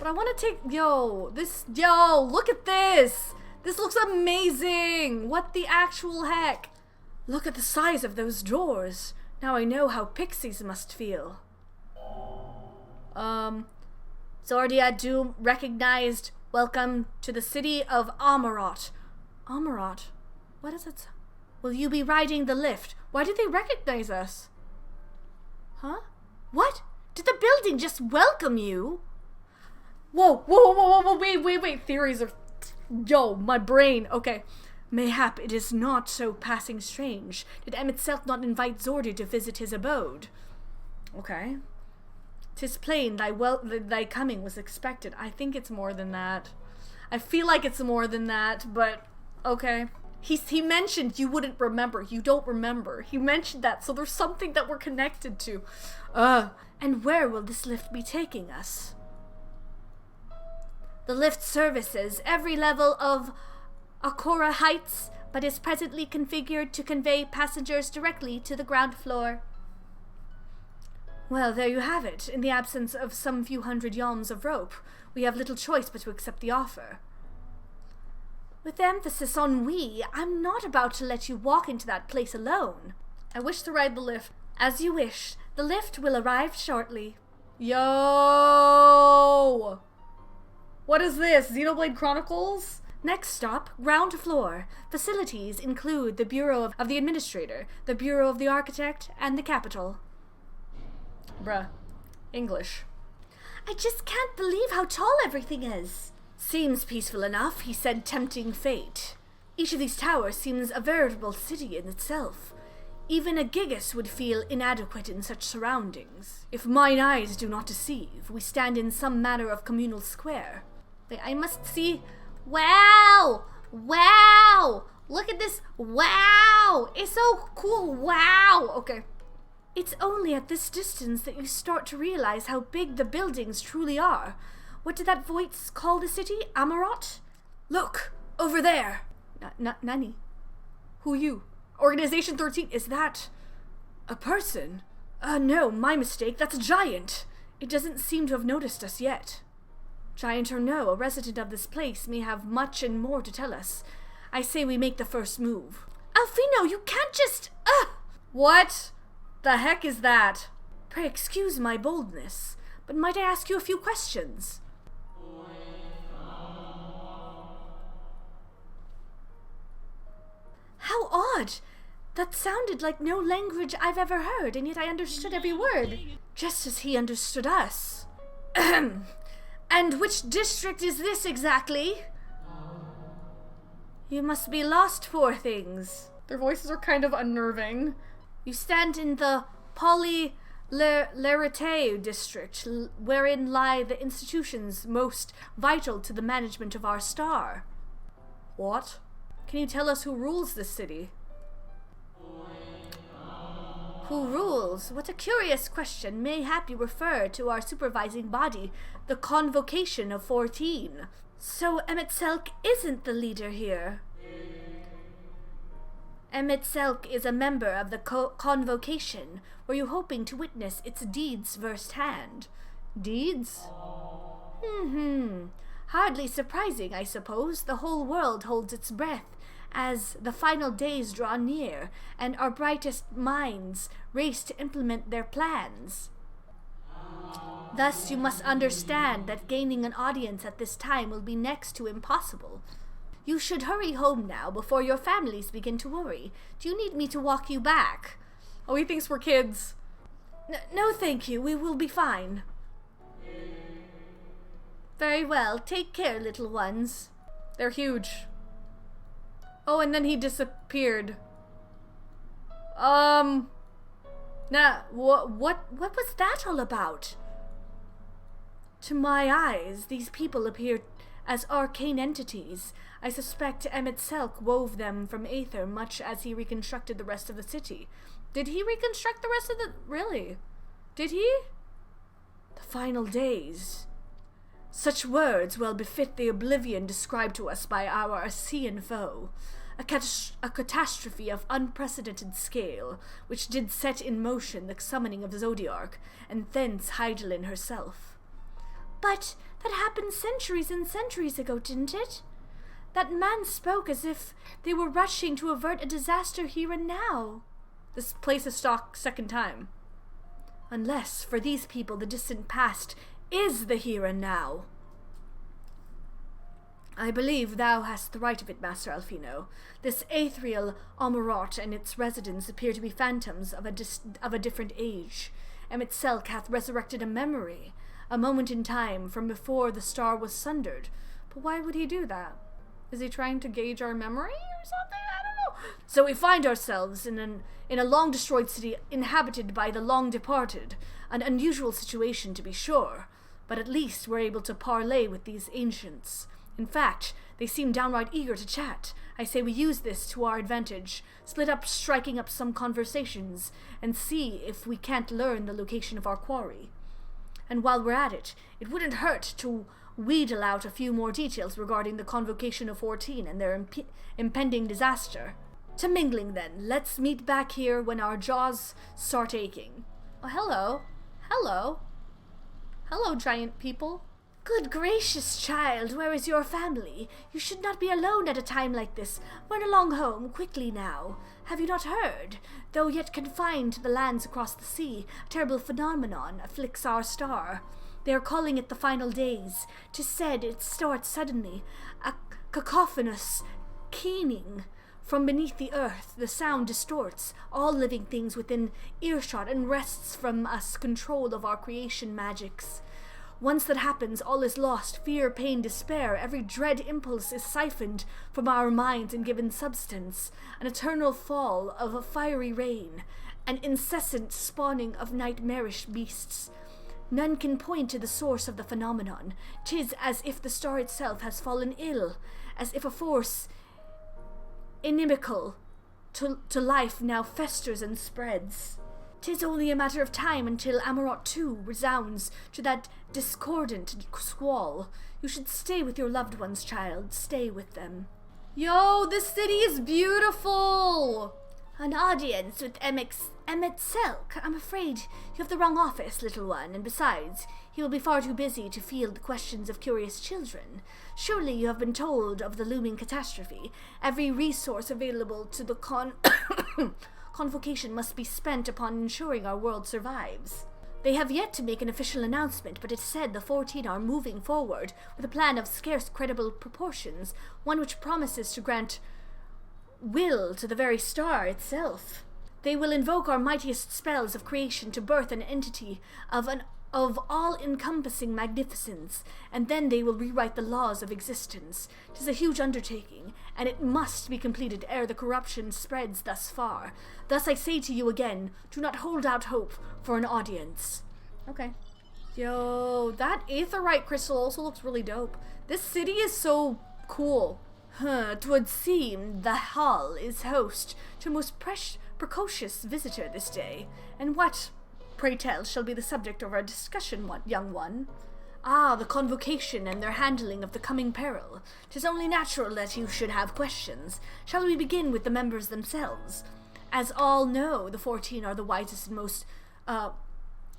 But I want to take, yo, look at this. This looks amazing. What the actual heck? Look at the size of those drawers. Now I know how pixies must feel. Zordia Doom recognized. Welcome to the city of Amaurot. Amaurot? What is it? Will you be riding the lift? Why did they recognize us? Huh? What? Did the building just welcome you? Whoa, wait. Theories are... Yo, my brain. Okay. Mayhap it is not so passing strange. Did Emet-Selch not invite Zordi to visit his abode? Okay. 'Tis plain thy coming was expected. I think it's more than that. I feel like it's more than that, but okay. He mentioned you wouldn't remember. You don't remember. He mentioned that, so there's something that we're connected to. And where will this lift be taking us? The lift services every level of Akora Heights, but is presently configured to convey passengers directly to the ground floor. Well, there you have it. In the absence of some few hundred yalms of rope, we have little choice but to accept the offer. With emphasis on we, I'm not about to let you walk into that place alone. I wish to ride the lift. As you wish. The lift will arrive shortly. Yo! What is this? Xenoblade Chronicles? Next stop, ground floor. Facilities include the Bureau of the Administrator, the Bureau of the Architect, and the Capital. Bruh. English. I just can't believe how tall everything is. Seems peaceful enough, he said, tempting fate. Each of these towers seems a veritable city in itself. Even a Gigas would feel inadequate in such surroundings. If mine eyes do not deceive, we stand in some manner of communal square. I must see... Wow! Wow! Look at this! Wow! It's so cool! Wow! Okay. It's only at this distance that you start to realize how big the buildings truly are. What did that voice call the city? Amaurot? Look! Over there! Nani? Who you? Organization 13, is that... a person? No, my mistake, that's a giant. It doesn't seem to have noticed us yet. Giant or no, a resident of this place may have much and more to tell us. I say we make the first move. Alfino, you can't just... What the heck is that? Pray excuse my boldness, but might I ask you a few questions? How odd! That sounded like no language I've ever heard, and yet I understood every word, just as he understood us. Ahem. And which district is this exactly? You must be lost, poor things. Their voices are kind of unnerving. You stand in the Poly-Leriteu district, wherein lie the institutions most vital to the management of our star. What? Can you tell us who rules this city? Who rules? What a curious question. Mayhap you refer to our supervising body, the Convocation of 14. So Emet-Selch isn't the leader here. Emet-Selch is a member of the Convocation. Were you hoping to witness its deeds firsthand? Deeds? Hardly surprising, I suppose. The whole world holds its breath as the final days draw near, and our brightest minds race to implement their plans. Thus, you must understand that gaining an audience at this time will be next to impossible. You should hurry home now before your families begin to worry. Do you need me to walk you back? Oh, he thinks we're kids. No, thank you. We will be fine. Very well. Take care, little ones. They're huge. Oh, and then he disappeared. What was that all about? To my eyes, these people appear as arcane entities. I suspect Emet-Selch wove them from aether, much as he reconstructed the rest of the city. Did he reconstruct the rest of the... Really? Did he? The final days. Such words well befit the oblivion described to us by our Asian foe. A catastrophe of unprecedented scale, which did set in motion the summoning of Zodiark, and thence Hydaelyn herself. But that happened centuries and centuries ago, didn't it? That man spoke as if they were rushing to avert a disaster here and now. This place is stock second time. Unless, for these people, the distant past is the here and now. I believe thou hast the right of it, Master Alfino. This ethereal Amaurot and its residents appear to be phantoms of a different age. Emet-Selch hath resurrected a memory, a moment in time from before the star was sundered. But why would he do that? Is he trying to gauge our memory or something? I don't know. So we find ourselves in a long-destroyed city inhabited by the long-departed. An unusual situation, to be sure. But at least we're able to parley with these ancients. In fact, they seem downright eager to chat. I say we use this to our advantage, striking up some conversations, and see if we can't learn the location of our quarry. And while we're at it, it wouldn't hurt to wheedle out a few more details regarding the Convocation of 14 and their impending disaster. To mingling then, let's meet back here when our jaws start aching. Oh, hello. Hello. Hello, giant people. Good gracious, child, where is your family? You should not be alone at a time like this. Run along home, quickly now. Have you not heard? Though yet confined to the lands across the sea, a terrible phenomenon afflicts our star. They are calling it the final days. 'Tis said it starts suddenly, a cacophonous keening. From beneath the earth, the sound distorts all living things within earshot and wrests from us control of our creation magics. Once that happens, all is lost. Fear, pain, despair, every dread impulse is siphoned from our minds and given substance. An eternal fall of a fiery rain, an incessant spawning of nightmarish beasts. None can point to the source of the phenomenon. 'Tis as if the star itself has fallen ill, as if a force inimical to life now festers and spreads. 'Tis only a matter of time until Amaurot too resounds to that discordant squall. You should stay with your loved ones, child. Stay with them. Yo, this city is beautiful! An audience with Emet-Selch. I'm afraid you have the wrong office, little one, and besides, he will be far too busy to field the questions of curious children. Surely you have been told of the looming catastrophe. Every resource available to the Convocation must be spent upon ensuring our world survives. They have yet to make an official announcement, but it's said the 14 are moving forward with a plan of scarce credible proportions, one which promises to grant will to the very star itself. They will invoke our mightiest spells of creation to birth an entity of all-encompassing magnificence, and then they will rewrite the laws of existence. 'Tis a huge undertaking, and it must be completed ere the corruption spreads thus far. Thus I say to you again, do not hold out hope for an audience. Okay. Yo, that aetherite crystal also looks really dope. This city is so cool. 'Twould seem the hall is host to a most precocious visitor this day. And what, pray tell, shall be the subject of our discussion, young one? Ah, the Convocation and their handling of the coming peril. 'Tis only natural that you should have questions. Shall we begin with the members themselves? As all know, the 14 are the wisest and most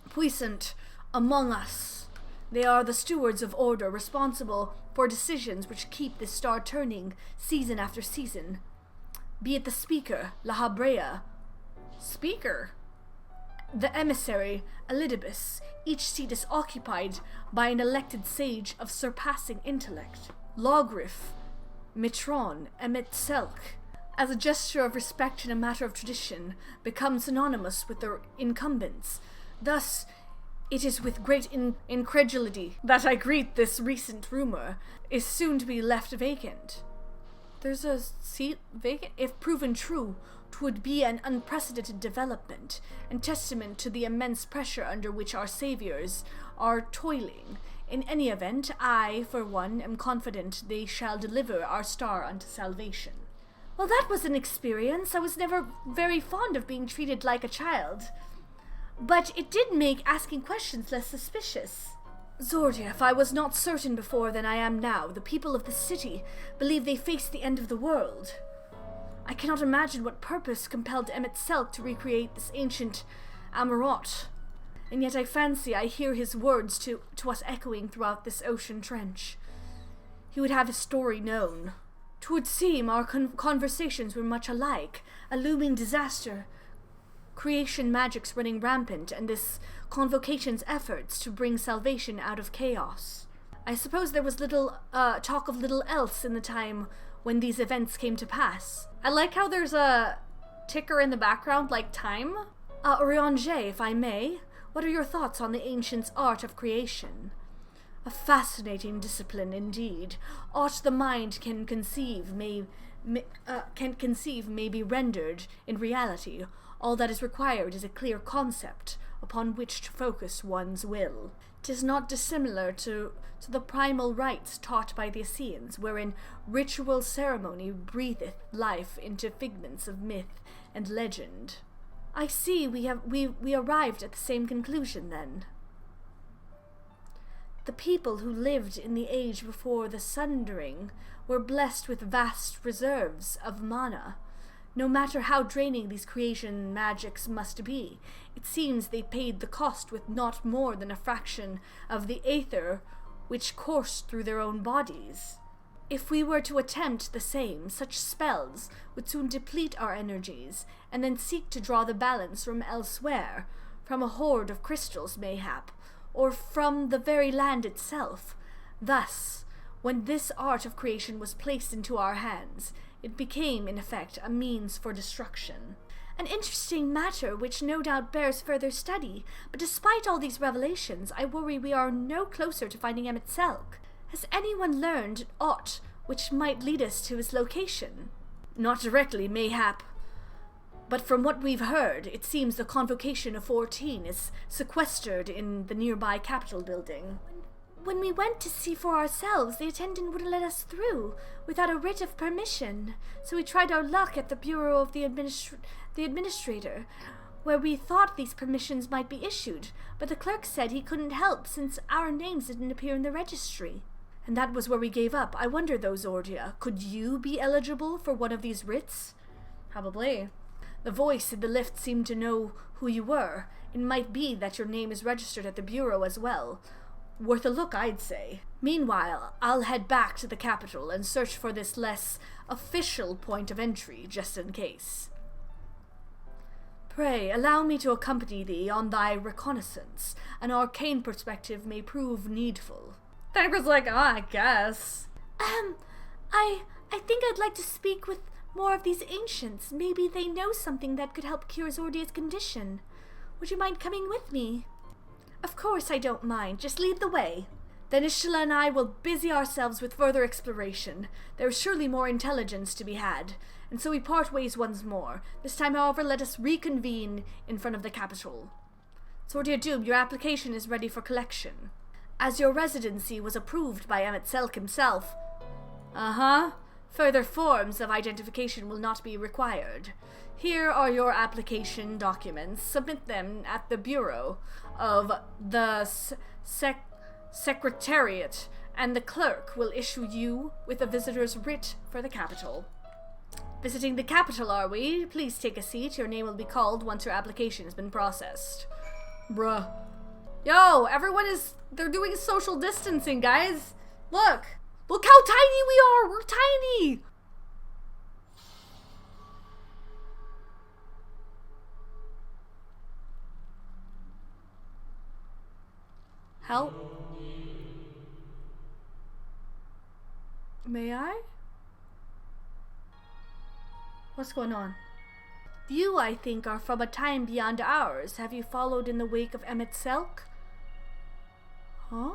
puissant among us. They are the stewards of order, responsible for decisions which keep this star turning season after season. Be it the speaker, La Habrea. Speaker? The emissary, Elidibus. Each seat is occupied by an elected sage of surpassing intellect. Lawgriff, Mitron, Emet-Selch, as a gesture of respect and a matter of tradition, become synonymous with their incumbents. Thus, it is with great incredulity that I greet this recent rumor is soon to be left vacant. There's a seat vacant? If proven true, 'twould be an unprecedented development, and testament to the immense pressure under which our saviors are toiling. In any event, I, for one, am confident they shall deliver our star unto salvation. Well, that was an experience. I was never very fond of being treated like a child. But it did make asking questions less suspicious. Zordia, if I was not certain before than I am now, the people of the city believe they face the end of the world. I cannot imagine what purpose compelled Emet-Selch to recreate this ancient Amaurot. and yet I fancy I hear his words to us echoing throughout this ocean trench. He would have his story known. 'Twould seem our conversations were much alike, a looming disaster, creation magics running rampant, and this Convocation's efforts to bring salvation out of chaos. I suppose there was little talk of little else in the time when these events came to pass. I like how there's a ticker in the background, like time. Oriange, if I may, what are your thoughts on the ancients' art of creation? A fascinating discipline indeed. Aught the mind can conceive may be rendered in reality. All that is required is a clear concept upon which to focus one's will. 'Tis not dissimilar to the primal rites taught by the Essenes, wherein ritual ceremony breatheth life into figments of myth and legend. I see we arrived at the same conclusion then. The people who lived in the age before the sundering were blessed with vast reserves of mana. No matter how draining these creation magics must be, it seems they paid the cost with not more than a fraction of the aether which coursed through their own bodies. If we were to attempt the same, such spells would soon deplete our energies, and then seek to draw the balance from elsewhere, from a hoard of crystals mayhap, or from the very land itself. Thus, when this art of creation was placed into our hands, it became, in effect, a means for destruction. An interesting matter which no doubt bears further study, but despite all these revelations, I worry we are no closer to finding Emet-Selch. Has anyone learned aught which might lead us to his location? Not directly, mayhap, but from what we've heard, it seems the Convocation of 14 is sequestered in the nearby Capitol building. When we went to see for ourselves, the attendant wouldn't let us through without a writ of permission, so we tried our luck at the Bureau of the Administrator, where we thought these permissions might be issued, but the clerk said he couldn't help since our names didn't appear in the registry. And that was where we gave up. I wonder though, Zordia, could you be eligible for one of these writs? Probably. The voice in the lift seemed to know who you were. It might be that your name is registered at the Bureau as well. Worth a look, I'd say. Meanwhile, I'll head back to the capital and search for this less official point of entry, just in case. Pray, allow me to accompany thee on thy reconnaissance. An arcane perspective may prove needful. Tiger's like, oh, I guess. I think I'd like to speak with more of these ancients. Maybe they know something that could help cure Zordia's condition. Would you mind coming with me? Of course I don't mind. Just lead the way. Then Ishla and I will busy ourselves with further exploration. There is surely more intelligence to be had. And so we part ways once more. This time, however, let us reconvene in front of the capital. Zordia Doom, your application is ready for collection. As your residency was approved by Emet-Selch himself. Further forms of identification will not be required. Here are your application documents. Submit them at the Bureau of the Secretariat, and the clerk will issue you with a visitor's writ for the capital. Visiting the capital, are we? Please take a seat. Your name will be called once your application has been processed. Bruh. Yo, they're doing social distancing, guys. Look how tiny we are. We're tiny. Help? May I? What's going on? You, I think, are from a time beyond ours. Have you followed in the wake of Emet-Selch? Huh?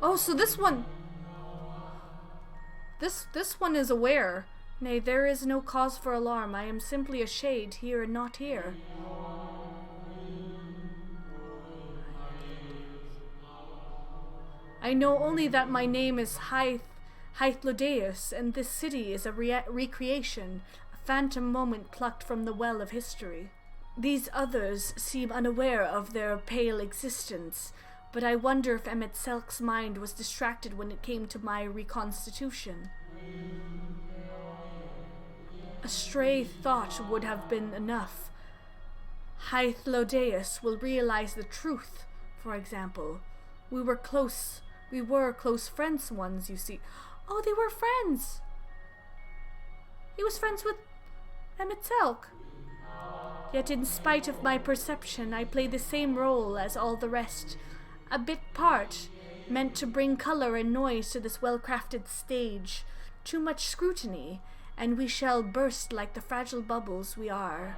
Oh, so this one... This one is aware. Nay, there is no cause for alarm. I am simply a shade here and not here. I know only that my name is Hythlodeus, and this city is a recreation, a phantom moment plucked from the well of history. These others seem unaware of their pale existence, but I wonder if Emet-Selch's mind was distracted when it came to my reconstitution. A stray thought would have been enough. Hythlodaeus will realize the truth, for example. We were close friends once, you see. Oh, they were friends! He was friends with Emet-Selch. Yet in spite of my perception, I play the same role as all the rest. A bit part, meant to bring color and noise to this well-crafted stage. Too much scrutiny, and we shall burst like the fragile bubbles we are.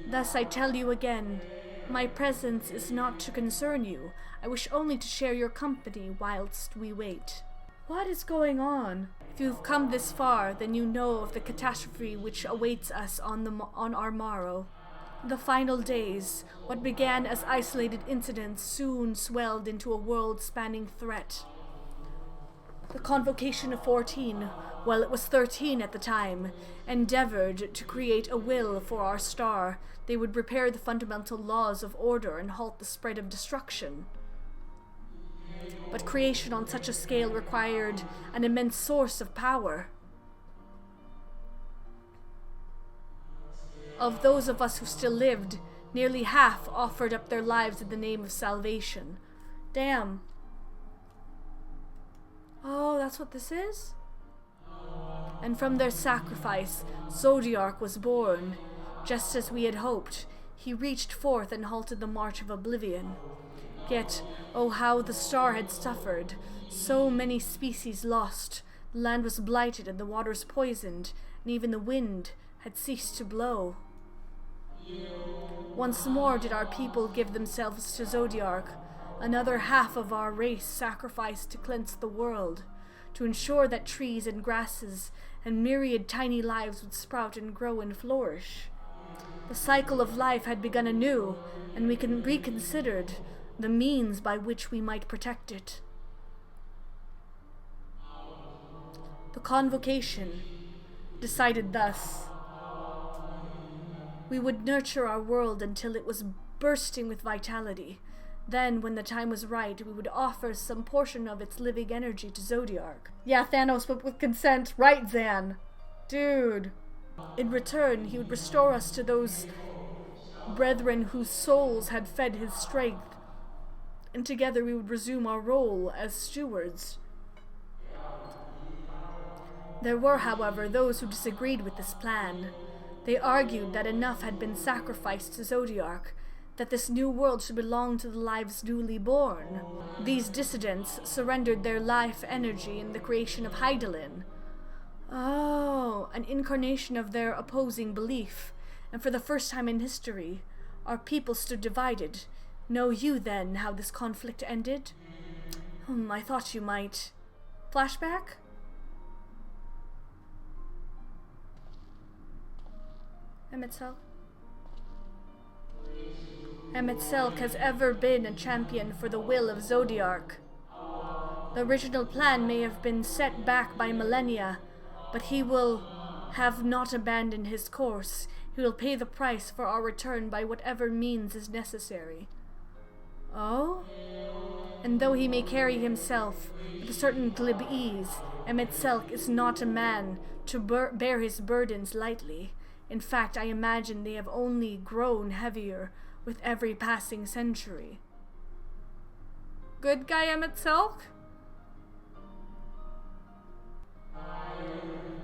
Thus I tell you again, my presence is not to concern you. I wish only to share your company whilst we wait. What is going on? If you've come this far, then you know of the catastrophe which awaits us on Amaurot. The final days, what began as isolated incidents, soon swelled into a world-spanning threat. The Convocation of 14, well, it was 13 at the time, endeavored to create a will for our star. They would repair the fundamental laws of order and halt the spread of destruction. But creation on such a scale required an immense source of power. Of those of us who still lived, nearly half offered up their lives in the name of salvation. Damn. Oh, that's what this is? And from their sacrifice, Zodiark was born. Just as we had hoped, he reached forth and halted the march of oblivion. Yet, oh how the star had suffered. So many species lost. The land was blighted and the waters poisoned, and even the wind had ceased to blow. Once more did our people give themselves to Zodiark. Another half of our race sacrificed to cleanse the world, to ensure that trees and grasses and myriad tiny lives would sprout and grow and flourish. The cycle of life had begun anew, and we reconsidered the means by which we might protect it. The Convocation decided thus. We would nurture our world until it was bursting with vitality. Then, when the time was right, we would offer some portion of its living energy to Zodiark. Yeah, Thanos, but with consent. Right, Zan? Dude. In return, he would restore us to those brethren whose souls had fed his strength. And together we would resume our role as stewards. There were, however, those who disagreed with this plan. They argued that enough had been sacrificed to Zodiark, that this new world should belong to the lives newly born. These dissidents surrendered their life energy in the creation of Hydaelyn. Oh, an incarnation of their opposing belief. And for the first time in history, our people stood divided. Know you, then, how this conflict ended? I thought you might. Flashback? Emet-Selch? Emet-Selch has ever been a champion for the will of Zodiark. The original plan may have been set back by millennia, but he will have not abandoned his course. He will pay the price for our return by whatever means is necessary. Oh? And though he may carry himself with a certain glib ease, Emet-Selch is not a man to bear his burdens lightly. In fact, I imagine they have only grown heavier with every passing century. Good guy Emet-Selch?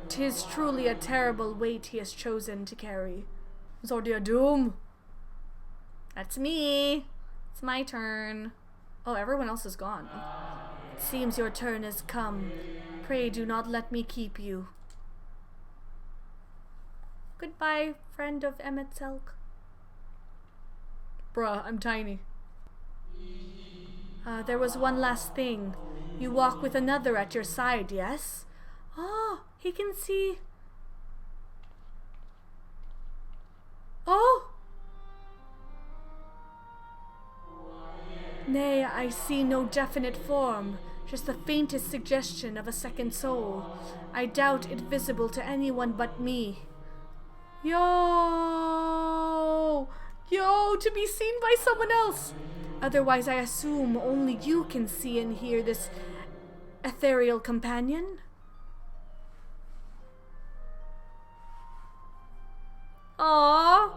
'Tis truly a terrible weight he has chosen to carry. ZorDon. That's me. It's my turn. Oh, everyone else is gone. It seems your turn has come. Pray do not let me keep you. Goodbye, friend of Emet-Selch. Bruh, I'm tiny. There was one last thing. You walk with another at your side, yes? Oh, he can see. Oh! Nay, I see no definite form, just the faintest suggestion of a second soul. I doubt it visible to anyone but me. Yo! Yo, to be seen by someone else! Otherwise, I assume only you can see and hear this ethereal companion? Aww.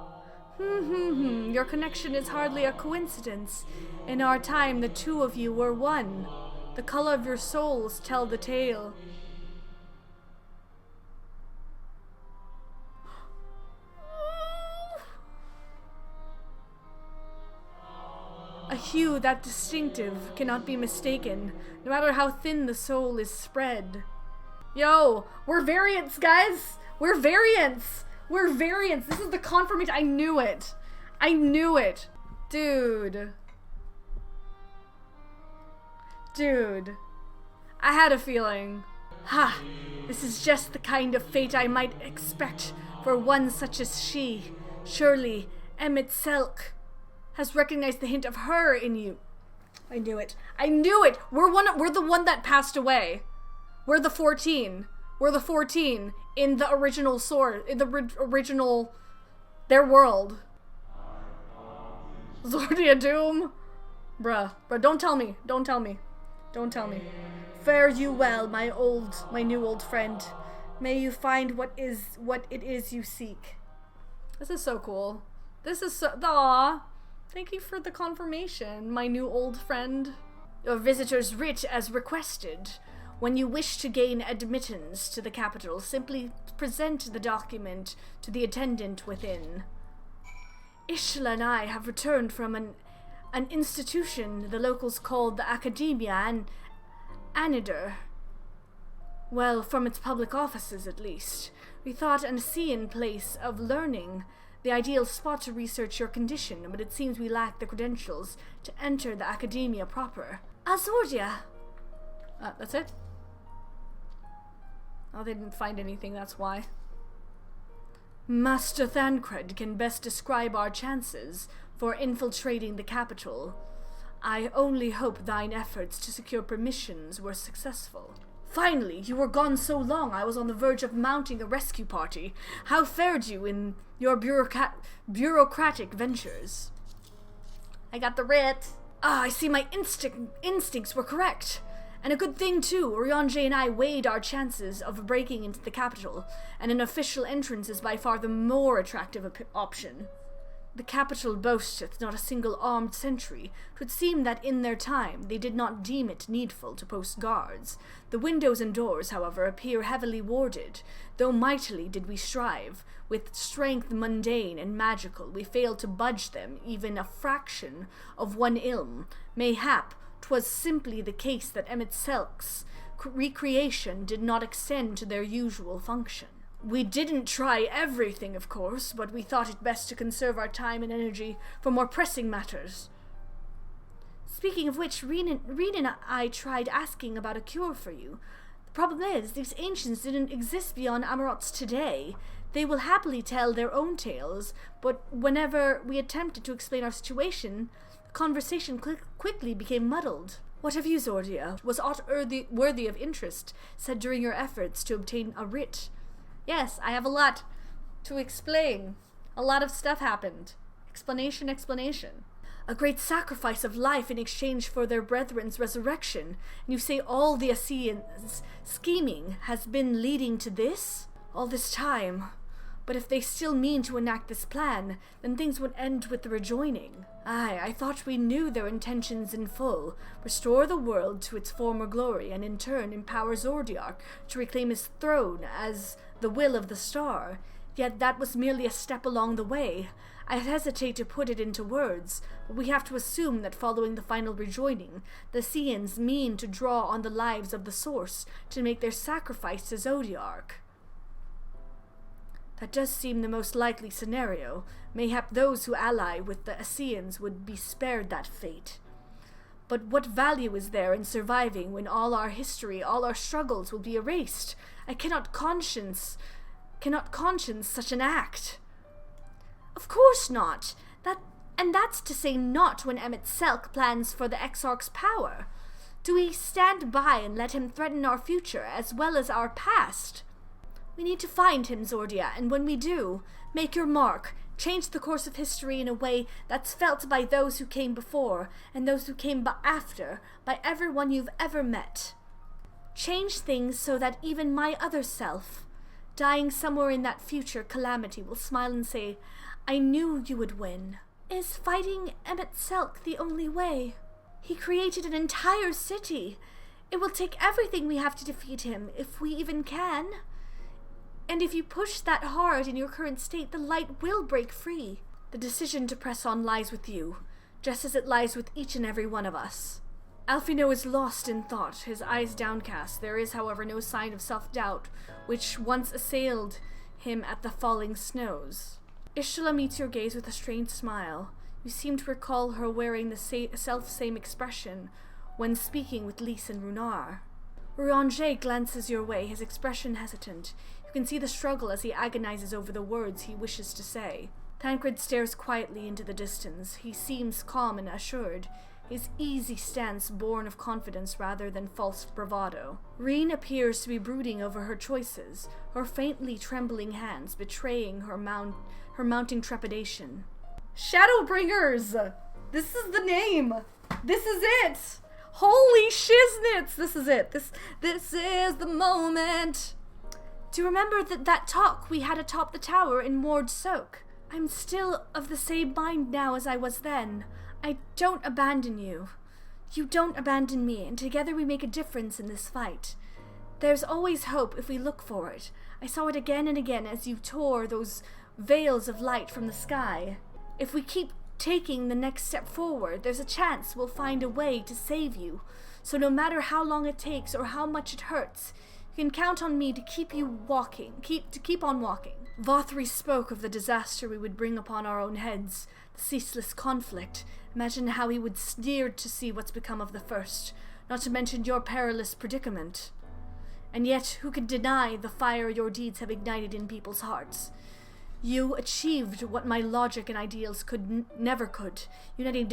Your connection is hardly a coincidence. In our time, the two of you were one. The color of your souls tell the tale. A hue that distinctive cannot be mistaken, no matter how thin the soul is spread. Yo, we're variants, guys! We're variants! We're variants! This is the confirmation. I knew it! I knew it! Dude. Dude. I had a feeling. Ha! This is just the kind of fate I might expect for one such as she. Surely, Emet-Selch has recognized the hint of her in you. I knew it. I knew it! We're the one that passed away. We're the 14. We're the 14 in the original source, in the original, their world. Zordia Doom? Bruh, don't tell me. Don't tell me. Don't tell me. Fare you well, my new old friend. May you find what it is you seek. This is so cool. This is so, aw. Thank you for the confirmation, my new old friend. Your visitor's writ as requested. When you wish to gain admittance to the capital, simply present the document to the attendant within. Ishla and I have returned from an institution the locals called the Academia and Anider. Well, from its public offices at least. We thought an Asean place of learning, the ideal spot to research your condition, but it seems we lack the credentials to enter the Academia proper. Azordia! That's it? Oh, they didn't find anything, that's why. Master Thancred can best describe our chances for infiltrating the capital. I only hope thine efforts to secure permissions were successful. Finally, you were gone so long I was on the verge of mounting a rescue party. How fared you in your bureaucratic ventures? I got the writ. I see my instincts were correct. And a good thing, too. Orionje and I weighed our chances of breaking into the capital, and an official entrance is by far the more attractive option. The capital boasteth not a single armed sentry. 'Twould seem that in their time they did not deem it needful to post guards. The windows and doors, however, appear heavily warded, though mightily did we strive. With strength mundane and magical, we failed to budge them even a fraction of one ilm. Mayhap 'twas simply the case that Emet-Selch's recreation did not extend to their usual function. We didn't try everything, of course, but we thought it best to conserve our time and energy for more pressing matters. Speaking of which, Reen and I tried asking about a cure for you. The problem is, these ancients didn't exist beyond Amaurot's today. They will happily tell their own tales, but whenever we attempted to explain our situation, the conversation quickly became muddled. What of you, Zordia? Was aught worthy of interest said during your efforts to obtain a writ? Yes, I have a lot to explain. A lot of stuff happened. Explanation. A great sacrifice of life in exchange for their brethren's resurrection. And you say all the Aseans' scheming has been leading to this? All this time. But if they still mean to enact this plan, then things would end with the rejoining. Aye, I thought we knew their intentions in full. Restore the world to its former glory, and in turn empower Zordiark to reclaim his throne as the will of the star. Yet that was merely a step along the way. I hesitate to put it into words, but we have to assume that following the final rejoining, the Aseans mean to draw on the lives of the Source to make their sacrifice to Zodiark. That does seem the most likely scenario. Mayhap those who ally with the Aseans would be spared that fate. But what value is there in surviving when all our history, all our struggles will be erased? I cannot conscience such an act. Of course not. That's to say not when Emet-Selch plans for the Exarch's power. Do we stand by and let him threaten our future as well as our past? We need to find him, Zordia, and when we do, make your mark. Change the course of history in a way that's felt by those who came before and those who came after, by everyone you've ever met. Change things so that even my other self dying somewhere in that future calamity, will smile and say, "I knew you would win." Is fighting Emet-Selch the only way? He created an entire city. It will take everything we have to defeat him, if we even can. And if you push that hard in your current state, the light will break free. The decision to press on lies with you, just as it lies with each and every one of us. Alphino is lost in thought, his eyes downcast. There is, however, no sign of self-doubt, which once assailed him at the falling snows. Ishtala meets your gaze with a strange smile. You seem to recall her wearing the self-same expression when speaking with Lys and Runar. Urianger glances your way, his expression hesitant. You can see the struggle as he agonizes over the words he wishes to say. Tancred stares quietly into the distance. He seems calm and assured, his easy stance born of confidence rather than false bravado. Reen appears to be brooding over her choices, her faintly trembling hands betraying her mounting trepidation. Shadowbringers! This is the name! This is it! Holy shiznits! This is it. This is the moment. Do you remember that talk we had atop the tower in Emet-Selch? I'm still of the same mind now as I was then. I don't abandon you. You don't abandon me, and together we make a difference in this fight. There's always hope if we look for it. I saw it again and again as you tore those veils of light from the sky. If we keep taking the next step forward, there's a chance we'll find a way to save you. So no matter how long it takes or how much it hurts, you can count on me to keep you walking, keep on walking. Vothri spoke of the disaster we would bring upon our own heads, the ceaseless conflict. Imagine how he would sneer to see what's become of the first, not to mention your perilous predicament. And yet, who could deny the fire your deeds have ignited in people's hearts? You achieved what my logic and ideals never could, uniting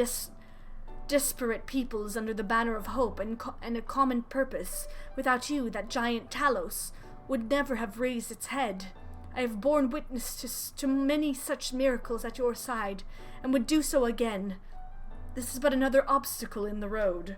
disparate peoples under the banner of hope and a common purpose. Without you, that giant Talos would never have raised its head. I have borne witness to many such miracles at your side, and would do so again. This is but another obstacle in the road.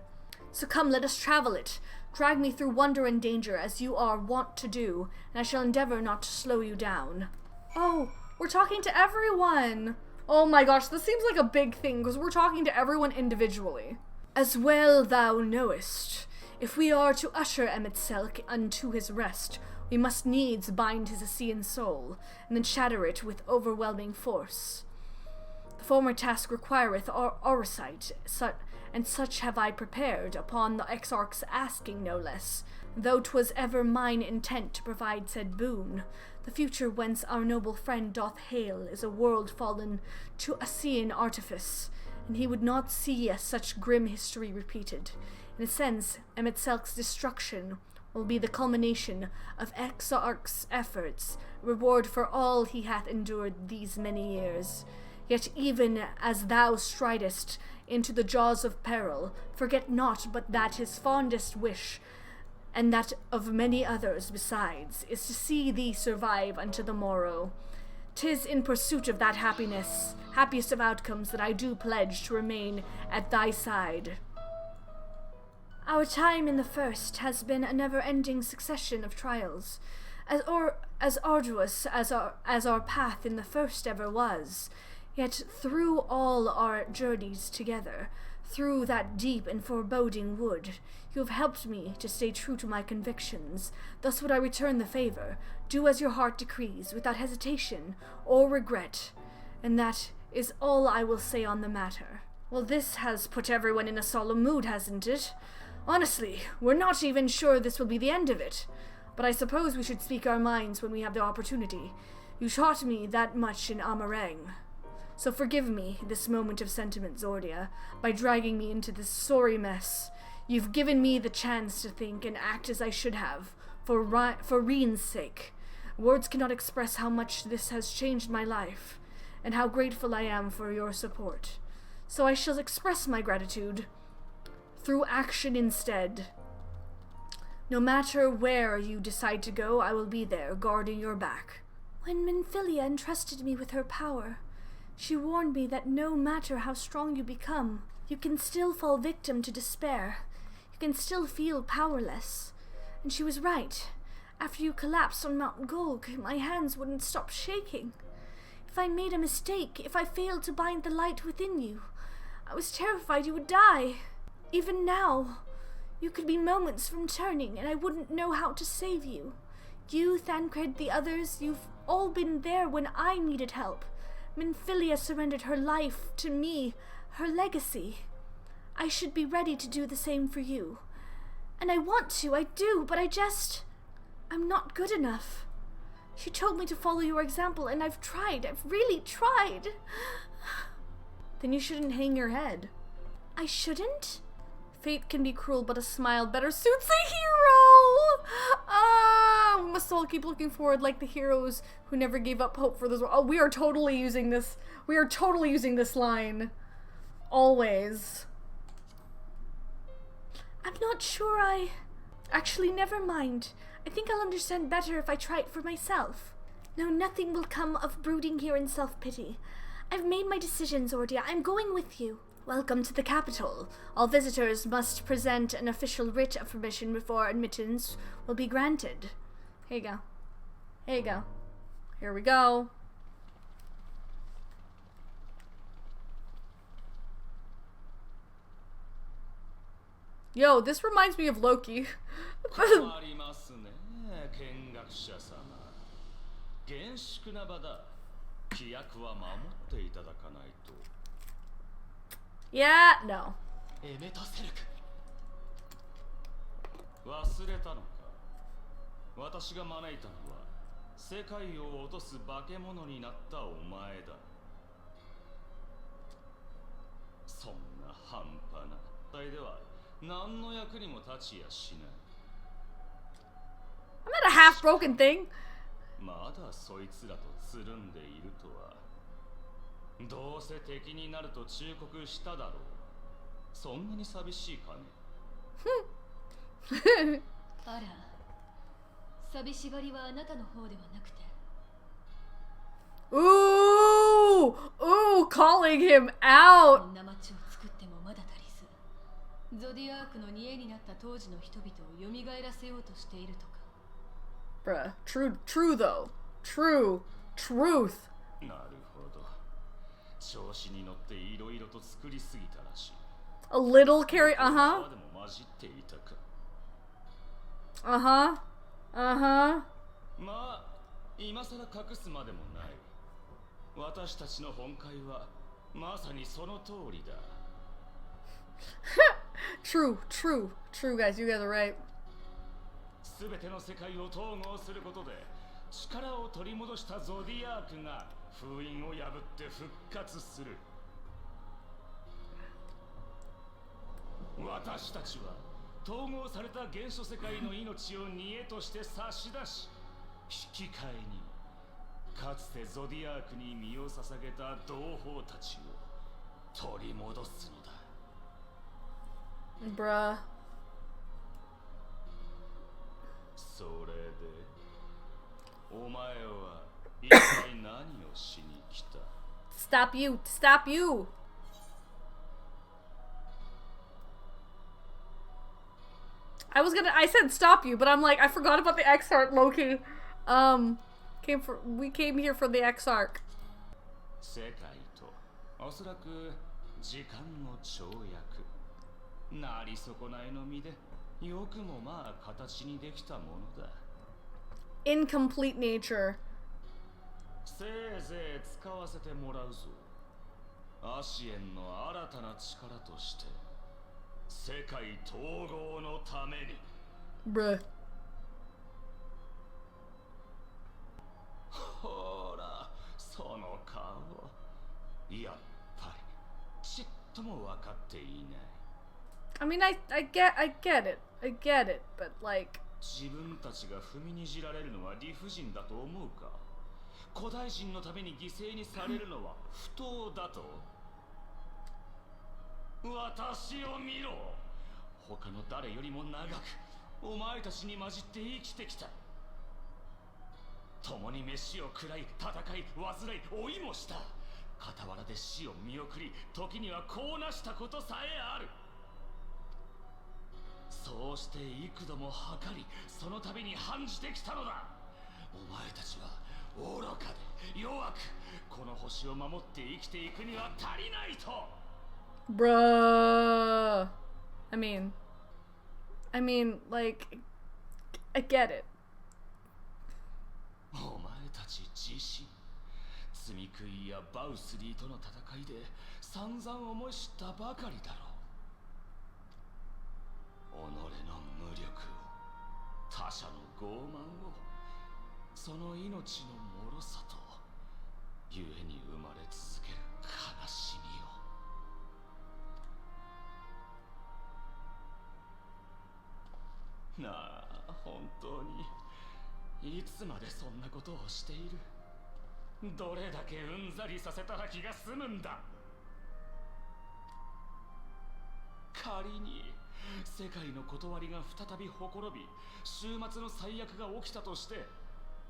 So come, let us travel it. Drag me through wonder and danger as you are wont to do, and I shall endeavor not to slow you down. Oh, we're talking to everyone. Oh my gosh, this seems like a big thing, because we're talking to everyone individually. As well thou knowest, if we are to usher Emet-Selch unto his rest, we must needs bind his Ascian soul, and then shatter it with overwhelming force. The former task requireth oversight, and such have I prepared, upon the Exarch's asking no less, though 'twas ever mine intent to provide said boon. The future whence our noble friend doth hail is a world fallen to Ascian artifice, and he would not see such grim history repeated. In a sense, Emet-Selch's destruction will be the culmination of Exarch's efforts, reward for all he hath endured these many years. Yet even as thou stridest into the jaws of peril, forget not but that his fondest wish, and that of many others besides, is to see thee survive unto the morrow. 'Tis in pursuit of that happiness, happiest of outcomes, that I do pledge to remain at thy side. Our time in the first has been a never-ending succession of trials, as arduous as our path in the first ever was. Yet through all our journeys together, through that deep and foreboding wood, you have helped me to stay true to my convictions. Thus would I return the favor, do as your heart decrees, without hesitation or regret. And that is all I will say on the matter. Well, this has put everyone in a solemn mood, hasn't it? Honestly, we're not even sure this will be the end of it. But I suppose we should speak our minds when we have the opportunity. You taught me that much in Amaurot. So forgive me this moment of sentiment, Zordia, by dragging me into this sorry mess. You've given me the chance to think and act as I should have, for Reen's sake. Words cannot express how much this has changed my life, and how grateful I am for your support. So I shall express my gratitude through action instead. No matter where you decide to go, I will be there, guarding your back. When Minfilia entrusted me with her power, she warned me that no matter how strong you become, you can still fall victim to despair. You can still feel powerless. And she was right. After you collapsed on Mount Golg, my hands wouldn't stop shaking. If I made a mistake, if I failed to bind the light within you, I was terrified you would die. Even now, you could be moments from turning, and I wouldn't know how to save you. You, Thancred, the others, you've all been there when I needed help. Minfilia surrendered her life to me, her legacy. I should be ready to do the same for you. And I want to, I do, but I'm not good enough. She told me to follow your example, and I've really tried. Then you shouldn't hang your head. I shouldn't? Fate can be cruel, but a smile better suits a hero! We must all keep looking forward like the heroes who never gave up hope for this world. Oh, we are totally using this. We are totally using this line. Always. I'm not sure Actually, never mind. I think I'll understand better if I try it for myself. No, nothing will come of brooding here in self-pity. I've made my decision, Zordia. I'm going with you. Welcome to the capital. All visitors must present an official writ of permission before admittance will be granted. Here you go. Here you go. Here we go. Yo, this reminds me of Loki. Yeah, no. 忘れたのか。私が招いたのは世界を落とす化け物になったお前だ。そんな半端な体では何の役にも立ちやしない。I'm not a half-broken thing. まだそいつらとつるんでいるとは。どうせ敵になると忠告しただろう。そんなに寂しいかね。あら、寂しがりはあなたの方ではなくて。Ooh, calling him out. こんな街を作ってもまだ足りず、ゾディアークの煮えになった当時の人々を蘇らせようとしているとか。Bruh, true though. Truth. なるほど。調子に乗っていろいろと作りすぎたらしい。A little carry, でも混じっていたか。まあ、今さら隠すまでもない。私たちの本懐はまさにその通りだ。True, guys. You guys are right. すべての世界を統合することで力を取り戻したゾディアークが封印を破って復活する。私たちは統合された原初世界の命を煮えとして差し出し、引き換えにかつてゾディアークに身を捧げた同胞たちを取り戻すのだ。Bruh. それでお前は一体何をしに来た？ Stop you. I said stop you, but I'm like, I forgot about the X-Arc, Loki. We came here for the X-Arc. 世界とおそらく時間の跳躍。なり損ないの身でよくもまあ形にできたものだ。Incomplete nature. せいぜい使わせてもらうぞ。アシエンの新たな力として世界統合のために。Bruh. ほら、その顔。やっぱりちっとも分かっていない。I mean, I get it, but like. 自分たちが踏みにじられるのは理不尽だと思うか？古代人のために犠牲にされるのは不当だと？私を見ろ。他の誰よりも長くお前たちに混じって生きてきた。共に飯を食らい、戦い、患い、老いもした。傍らで死を見送り、時にはこうなしたことさえある。そそうして幾度も計り、その度に反じてきたのだ。お前たちは愚かで弱く、この星を守って生きていくには足りないと。 Bruh. I mean, like, I get it. お前たち自身、罪食いやバウスリーとの戦いで散々思い知ったばかりだろう。己の無力を、他者の傲慢を、その命の脆さと、故に生まれ続ける悲しみを。なあ、本当にいつまでそんなことをしている。どれだけうんざりさせたら気が済むんだ。仮に世界の断りが再びほころび、終末の最悪が起きたとして、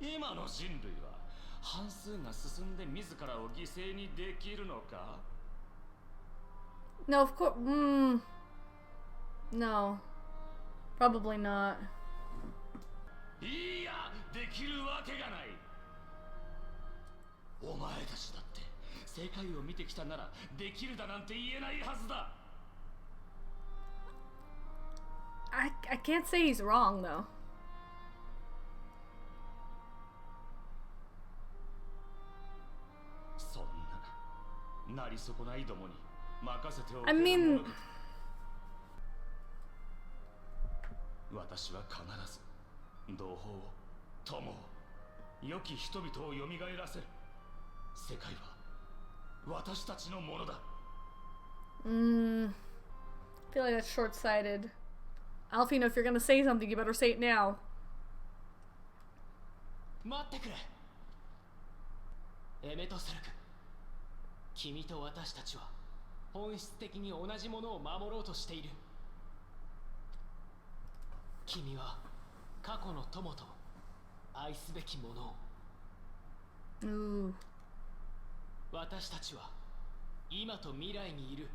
今の人類は半数が進んで自らを犠牲にできるのか？ No, of course. No. Probably not. いや、できるわけがない。お前たちだって世界を見てきたならできるだなんて言えないはずだ。I can't say he's wrong, though. そんななり損ないどもに任せておけ I る mean... ものか。私は必ず同胞を、友を、良き人々を蘇らせる。世界は私たちのものだ。I feel like that's short-sighted. Alfino, if you're gonna say something, you better say it now. 待ってくれ。エメトセルク、君と私たちは本質的に同じものを守ろうとしている。君は過去の友と愛すべきものを。私たちは今と未来にいる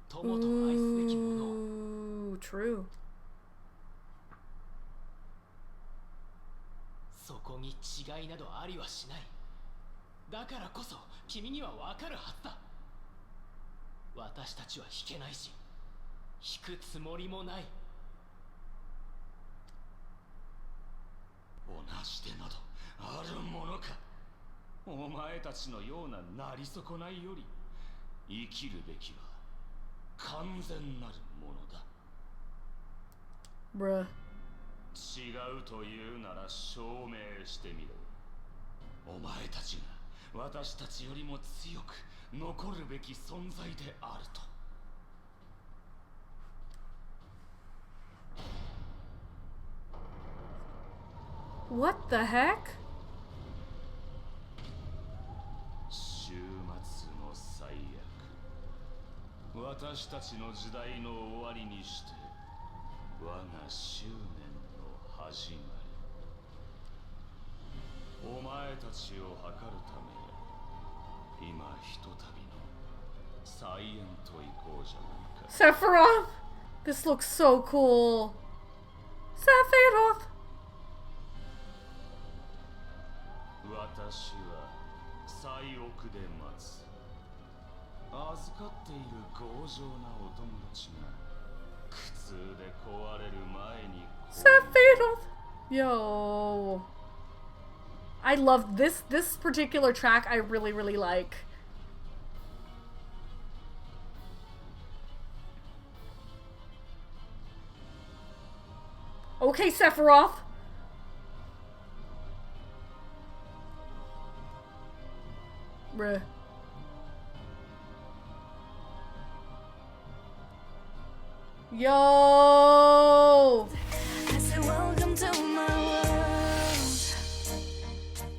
友と愛すべきものを。True. そこに違いなどありはしない。だからこそ君には分かるはずだ。私たちは引けないし、引くつもりもない。同じでなどあるものか。お前たちのようななり損ないより生きるべきは完全なるものだ。Bruh. 違うというなら証明してみろ。お前たちが私たちよりも強く残るべき存在であると。What the heck? 終末の最悪、私たちの時代の終わりにして我が執念の始まり。お前たちを測るため、今ひとたびの再演といこうじゃないか。 Sephiroth! This looks so cool. Sephiroth! 私は最奥で待つ。預かっている強情なお友達が苦痛で壊れる前に。 Sephiroth! Yo. I love this particular track. I really, really like. Okay, Sephiroth. Bruh. Yo.